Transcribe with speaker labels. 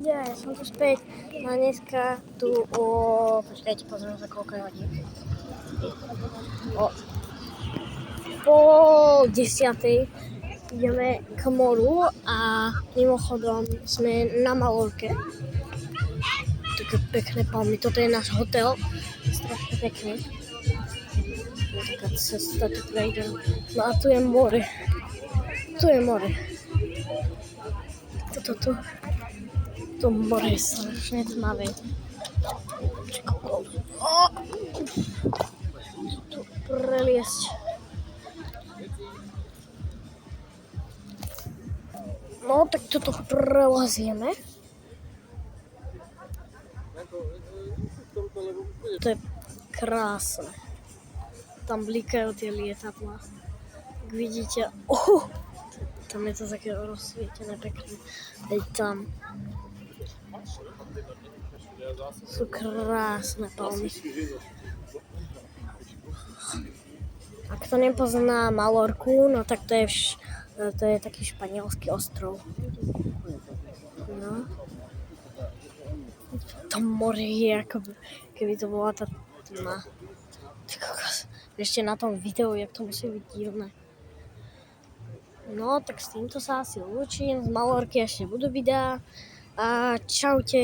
Speaker 1: Ja som tu späť. No dneska tu počkajte, pozriem za koľko je hodín. O 9:30 ideme k moru a mimochodom sme na Malorke. Také pekné palmy, toto je náš hotel, strašne pekný. Je taká cesta, tu prejdem. No a tu je more. Tu je more. Tu. To more je strašne tmavé. Tu preliesť. No, tak toto prelazieme. To je krásne. Tam blikajú tie lietadlá. Jak vidíte, tam je to také rozsvietené pekné. Veď tam sú krásne palmy. A kto nepozná Malorku, no tak to je taký španielský ostrov. No. To more je ako keby to bola tá tma. Ešte na tom videu, jak to musí byť divné. No, tak s týmto sa asi lúčim. Z Malorky ešte budú videá. A čaute.